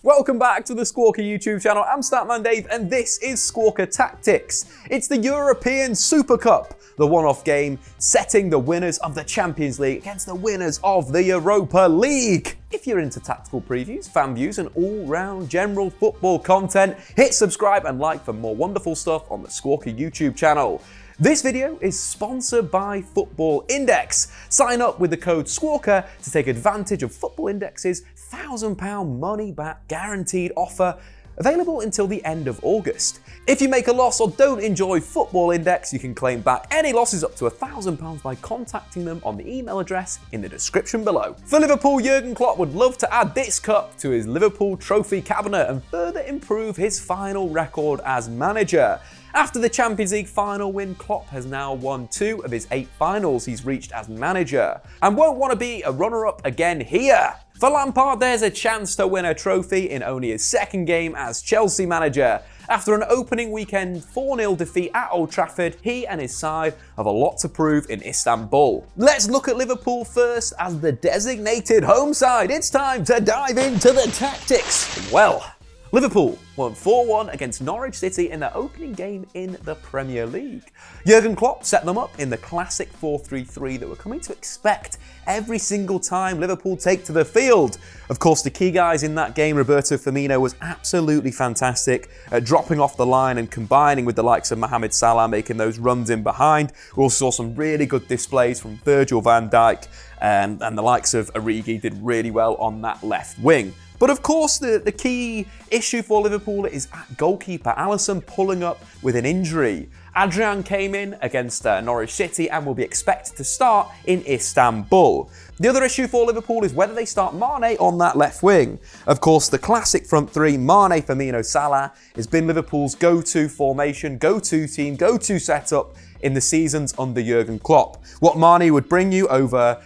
Welcome back to the Squawka YouTube channel. I'm Statman Dave and this is Squawka Tactics. It's the European Super Cup, the one-off game setting the winners of the Champions League against the winners of the Europa League. If you're into tactical previews, fan views and all-round general football content, hit subscribe and like for more wonderful stuff on the Squawka YouTube channel. This video is sponsored by Football Index. Sign up with the code Squawka to take advantage of Football Index's £1,000 money-back guaranteed offer, available until the end of August. If you make a loss or don't enjoy Football Index, you can claim back any losses up to £1,000 by contacting them on the email address in the description below. For Liverpool, Jurgen Klopp would love to add this cup to his Liverpool trophy cabinet and further improve his final record as manager. After the Champions League final win, Klopp has now won 2 of his 8 finals he's reached as manager and won't want to be a runner-up again here. For Lampard, there's a chance to win a trophy in only his second game as Chelsea manager. After an opening weekend 4-0 defeat at Old Trafford, he and his side have a lot to prove in Istanbul. Let's look at Liverpool first as the designated home side. It's time to dive into the tactics. Well, Liverpool won 4-1 against Norwich City in their opening game in the Premier League. Jurgen Klopp set them up in the classic 4-3-3 that we're coming to expect every single time Liverpool take to the field. Of course, the key guys in that game, Roberto Firmino was absolutely fantastic at dropping off the line and combining with the likes of Mohamed Salah, making those runs in behind. We also saw some really good displays from Virgil van Dijk and the likes of Origi did really well on that left wing. But of course, the key issue for Liverpool is at goalkeeper. Alisson pulling up with an injury. Adrian came in against Norwich City and will be expected to start in Istanbul. The other issue for Liverpool is whether they start Mane on that left wing. Of course, the classic front three, Mane, Firmino, Salah, has been Liverpool's go-to formation, go-to team, go-to setup in the seasons under Jurgen Klopp. What Mane would bring you over,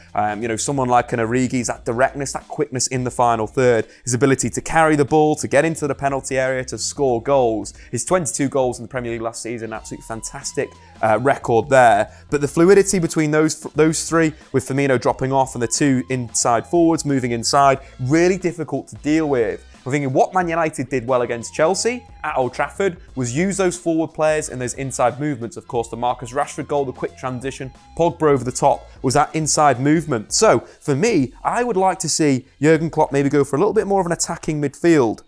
someone like an Origi's, that directness, that quickness in the final third, his ability to carry the ball, to get into the penalty area, to score goals. His 22 goals in the Premier League last season, absolutely fantastic record there. But the fluidity between those three, with Firmino dropping off and the 2 inside forwards moving inside, really difficult to deal with. I'm thinking what Man United did well against Chelsea at Old Trafford was use those forward players and those inside movements. Of course, the Marcus Rashford goal, the quick transition, Pogba over the top, was that inside movement. So, for me, I would like to see Jurgen Klopp maybe go for a little bit more of an attacking midfield.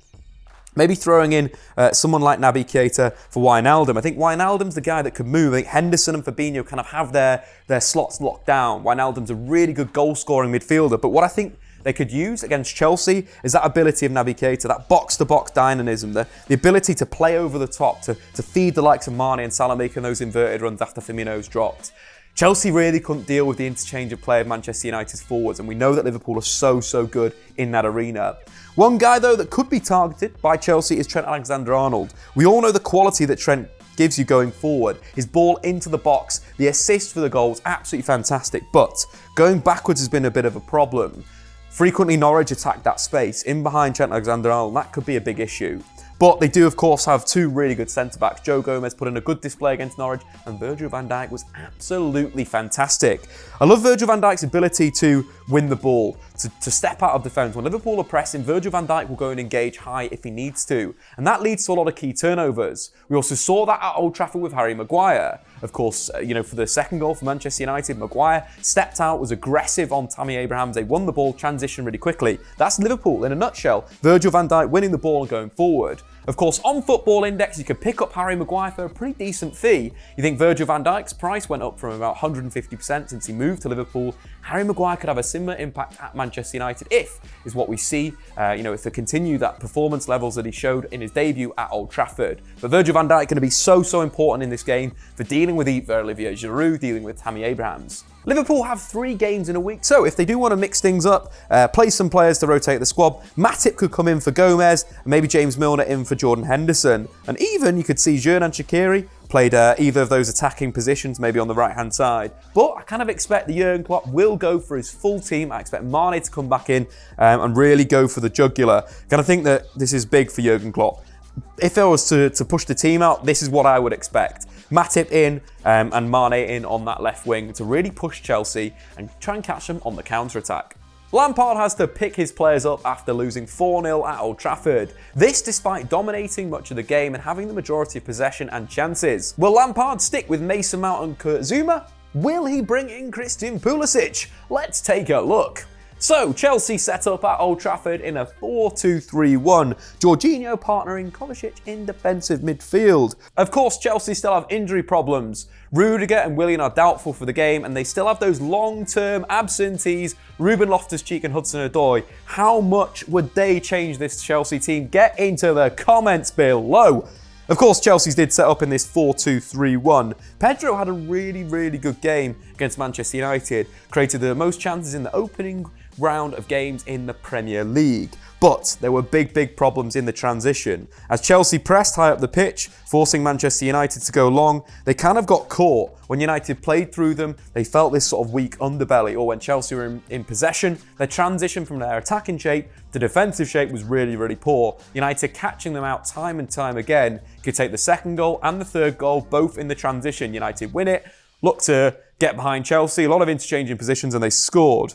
Maybe throwing in someone like Naby Keita for Wijnaldum. I think Wijnaldum's the guy that could move. I think Henderson and Fabinho kind of have their slots locked down. Wijnaldum's a really good goal-scoring midfielder. But what I think they could use against Chelsea is that ability of Naby Keita, that box-to-box dynamism, the ability to play over the top, to feed the likes of Mane and Salah making those inverted runs after Firmino's dropped. Chelsea really couldn't deal with the interchange of play of Manchester United's forwards, and we know that Liverpool are so good in that arena. One guy, though, that could be targeted by Chelsea is Trent Alexander-Arnold. We all know the quality that Trent gives you going forward. His ball into the box, the assist for the goals, absolutely fantastic, but going backwards has been a bit of a problem. Frequently, Norwich attack that space in behind Trent Alexander-Arnold, and that could be a big issue. But they do, of course, have 2 really good centre-backs. Joe Gomez put in a good display against Norwich, and Virgil van Dijk was absolutely fantastic. I love Virgil van Dijk's ability to win the ball, to step out of defence. When Liverpool are pressing, Virgil van Dijk will go and engage high if he needs to, and that leads to a lot of key turnovers. We also saw that at Old Trafford with Harry Maguire. Of course, for the second goal for Manchester United, Maguire stepped out, was aggressive on Tammy Abraham. They won the ball, transition really quickly. That's Liverpool in a nutshell. Virgil van Dijk winning the ball and going forward. Of course, on Football Index, you could pick up Harry Maguire for a pretty decent fee. You think Virgil van Dijk's price went up from about 150% since he moved to Liverpool. Harry Maguire could have a similar impact at Manchester United if, is what we see, if they continue that performance levels that he showed in his debut at Old Trafford. But Virgil van Dijk going to be so important in this game for dealing with either Olivier Giroud, dealing with Tammy Abrahams. Liverpool have 3 games in a week, so if they do want to mix things up, play some players to rotate the squad, Matip could come in for Gomez, and maybe James Milner in for Jordan Henderson. And even you could see Xherdan Shaqiri played either of those attacking positions, maybe on the right-hand side. But I kind of expect the Jurgen Klopp will go for his full team. I expect Mane to come back in and really go for the jugular. Kind of think that this is big for Jurgen Klopp. If I was to push the team out, this is what I would expect. Matip in and Mane in on that left wing to really push Chelsea and try and catch them on the counter-attack. Lampard has to pick his players up after losing 4-0 at Old Trafford. This despite dominating much of the game and having the majority of possession and chances. Will Lampard stick with Mason Mount and Kurt Zouma? Will he bring in Christian Pulisic? Let's take a look. So, Chelsea set up at Old Trafford in a 4-2-3-1. Jorginho partnering Kovacic in defensive midfield. Of course, Chelsea still have injury problems. Rudiger and Willian are doubtful for the game, and they still have those long-term absentees, Ruben Loftus-Cheek and Hudson-Odoi. How much would they change this Chelsea team? Get into the comments below. Of course, Chelsea's did set up in this 4-2-3-1. Pedro had a really good game against Manchester United, created the most chances in the opening round of games in the Premier League. But there were big problems in the transition. As Chelsea pressed high up the pitch, forcing Manchester United to go long, they kind of got caught. When United played through them, they felt this sort of weak underbelly, or when Chelsea were in possession, their transition from their attacking shape to defensive shape was really poor. United catching them out time and time again could take the second goal and the third goal, both in the transition. United win it, look to get behind Chelsea, a lot of interchanging positions, and they scored.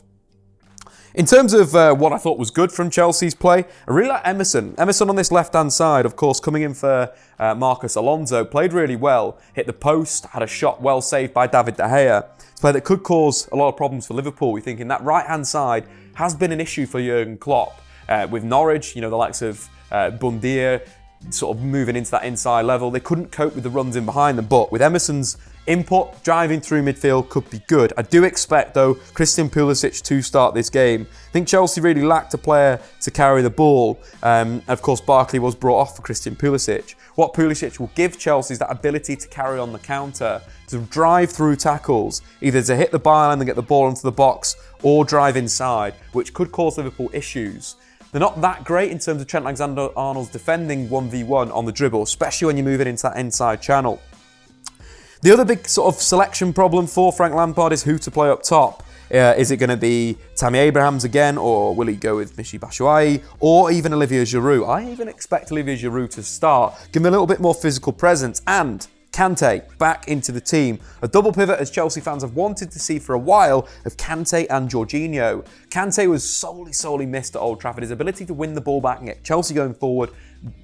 In terms of what I thought was good from Chelsea's play, I really like Emerson. Emerson on this left-hand side, of course, coming in for Marcos Alonso, played really well, hit the post, had a shot well saved by David De Gea. It's a play that could cause a lot of problems for Liverpool. We're thinking that right-hand side has been an issue for Jurgen Klopp. With Norwich, the likes of Bundia sort of moving into that inside level, they couldn't cope with the runs in behind them, but with Emerson's input, driving through midfield could be good. I do expect, though, Christian Pulisic to start this game. I think Chelsea really lacked a player to carry the ball. Of course, Barkley was brought off for Christian Pulisic. What Pulisic will give Chelsea is that ability to carry on the counter, to drive through tackles, either to hit the byline and get the ball into the box, or drive inside, which could cause Liverpool issues. They're not that great in terms of Trent Alexander-Arnold's defending 1v1 on the dribble, especially when you're moving into that inside channel. The other big sort of selection problem for Frank Lampard is who to play up top. Is it going to be Tammy Abrahams again, or will he go with Michy Batshuayi, or even Olivier Giroud? I even expect Olivier Giroud to start, give him a little bit more physical presence, and Kante back into the team. A double pivot, as Chelsea fans have wanted to see for a while, of Kante and Jorginho. Kante was solely missed at Old Trafford. His ability to win the ball back and get Chelsea going forward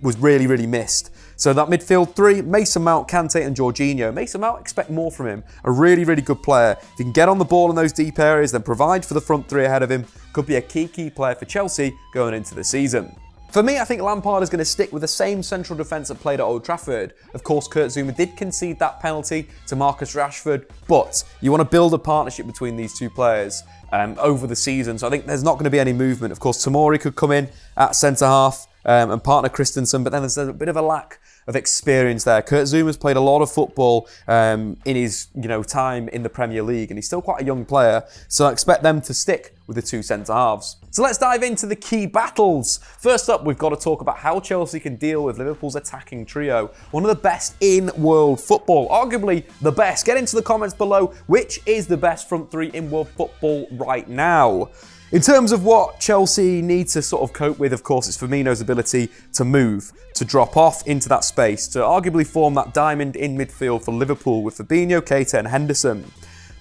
was really missed. So that midfield three, Mason Mount, Kante and Jorginho. Mason Mount, expect more from him. A really good player. If he can get on the ball in those deep areas, then provide for the front three ahead of him, could be a key player for Chelsea going into the season. For me, I think Lampard is going to stick with the same central defence that played at Old Trafford. Of course, Kurt Zouma did concede that penalty to Marcus Rashford, but you want to build a partnership between these two players over the season, so I think there's not going to be any movement. Of course, Tomori could come in at centre-half and partner Christensen, but then there's a bit of a lack of experience there. Kurt Zouma's played a lot of football in his time in the Premier League, and he's still quite a young player, so I expect them to stick with the two centre-halves. So let's dive into the key battles. First up, we've got to talk about how Chelsea can deal with Liverpool's attacking trio. One of the best in world football, arguably the best. Get into the comments below, which is the best front three in world football right now. In terms of what Chelsea need to sort of cope with, of course, it's Firmino's ability to move, to drop off into that space, to arguably form that diamond in midfield for Liverpool with Fabinho, Keita and Henderson.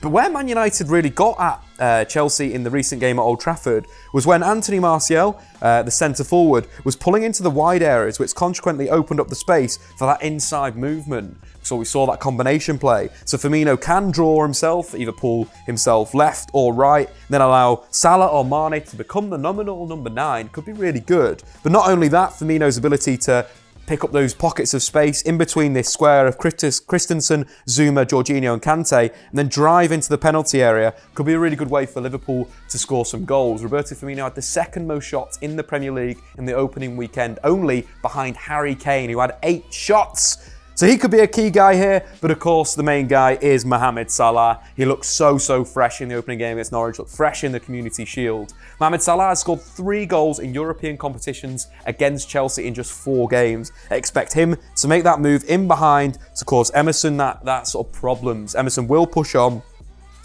But where Man United really got at Chelsea in the recent game at Old Trafford was when Anthony Martial, the centre-forward, was pulling into the wide areas, which consequently opened up the space for that inside movement. So we saw that combination play. So Firmino can draw himself, either pull himself left or right, then allow Salah or Mane to become the nominal number 9. Could be really good. But not only that, Firmino's ability to pick up those pockets of space in between this square of Christensen, Zouma, Jorginho and Kante, and then drive into the penalty area could be a really good way for Liverpool to score some goals. Roberto Firmino had the second most shots in the Premier League in the opening weekend, only behind Harry Kane, who had 8 shots. So he could be a key guy here, but of course the main guy is Mohamed Salah. He looked so fresh in the opening game against Norwich, looked fresh in the Community Shield. Mohamed Salah has scored 3 goals in European competitions against Chelsea in just 4 games. I expect him to make that move in behind to cause Emerson that sort of problems. Emerson will push on.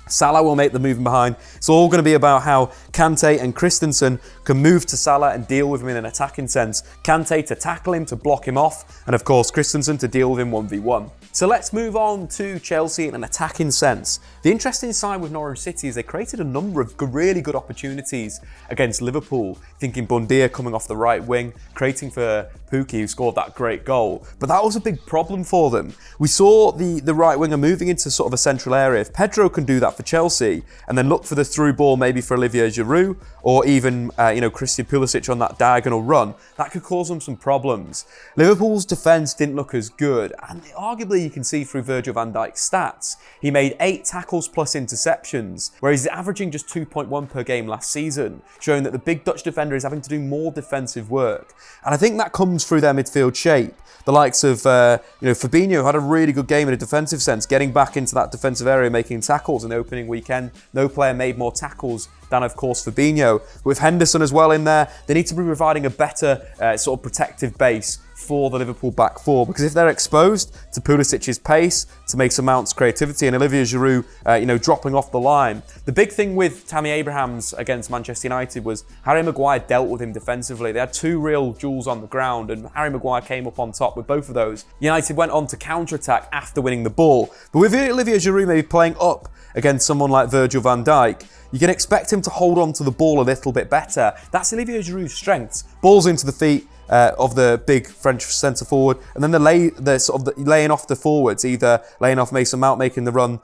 Salah will make the move in behind. It's all going to be about how Kante and Christensen can move to Salah and deal with him in an attacking sense. Kante to tackle him, to block him off, and of course Christensen to deal with him 1v1. So let's move on to Chelsea in an attacking sense. The interesting side with Norwich City is they created a number of really good opportunities against Liverpool. Thinking Bundia coming off the right wing, creating for Pukki, who scored that great goal. But that was a big problem for them. We saw the right winger moving into sort of a central area. If Pedro can do that for Chelsea and then look for the through ball maybe for Olivier Giroud or even Christian Pulisic on that diagonal run, that could cause them some problems. Liverpool's defence didn't look as good, and arguably you can see through Virgil van Dijk's stats. He made 8 tackles plus interceptions, whereas he's averaging just 2.1 per game last season, showing that the big Dutch defender is having to do more defensive work. And I think that comes through their midfield shape. The likes of Fabinho had a really good game in a defensive sense, getting back into that defensive area, making tackles in the opening weekend. No player made more tackles than, of course, Fabinho. With Henderson as well in there, they need to be providing a better sort of protective base for the Liverpool back four, because if they're exposed to Pulisic's pace, to Mason Mount's creativity, and Olivier Giroud, dropping off the line. The big thing with Tammy Abrahams against Manchester United was Harry Maguire dealt with him defensively. They had 2 real duels on the ground, and Harry Maguire came up on top with both of those. United went on to counter-attack after winning the ball. But with Olivier Giroud maybe playing up against someone like Virgil van Dijk, you can expect him to hold on to the ball a little bit better. That's Olivier Giroud's strengths. Balls into the feet of the big French centre forward, and then the laying off the forwards, either laying off Mason Mount making the run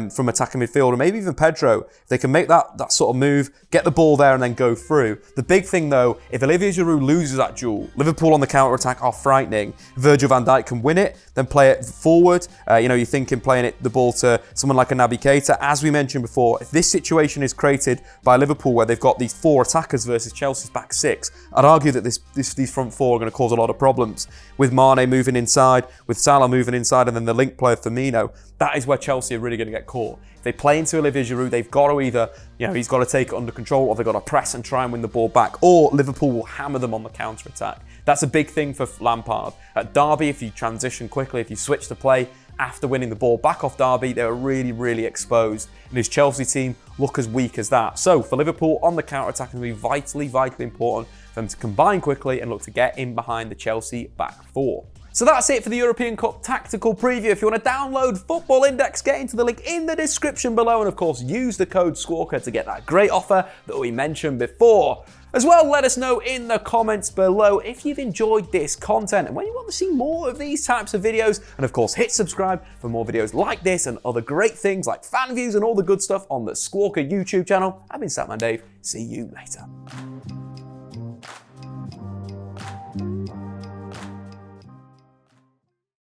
from attacking midfield, or maybe even Pedro. If they can make that sort of move, get the ball there and then go through. The big thing though, if Olivier Giroud loses that duel, Liverpool on the counter-attack are frightening. Virgil van Dijk can win it, then play it forward. You're thinking playing the ball to someone like a Naby Keita. As we mentioned before, if this situation is created by Liverpool where they've got these 4 attackers versus Chelsea's back 6, I'd argue that these front 4 are going to cause a lot of problems. With Mane moving inside, with Salah moving inside, and then the link play of Firmino, that is where Chelsea are really going to get caught. If they play into Olivier Giroud, they've got to either, he's got to take it under control, or they've got to press and try and win the ball back, or Liverpool will hammer them on the counter-attack. That's a big thing for Lampard. At Derby, if you transition quickly, if you switch to play after winning the ball back off Derby, they were really, really exposed. And his Chelsea team look as weak as that. So for Liverpool on the counter-attack, it's going to be vitally, vitally important for them to combine quickly and look to get in behind the Chelsea back 4. So that's it for the European Cup tactical preview. If you want to download Football Index, get into the link in the description below, and of course use the code Squawka to get that great offer that we mentioned before. As well, let us know in the comments below if you've enjoyed this content and when you want to see more of these types of videos. And of course, hit subscribe for more videos like this and other great things like fan views and all the good stuff on the Squawka YouTube channel. I've been Statman Dave. See you later.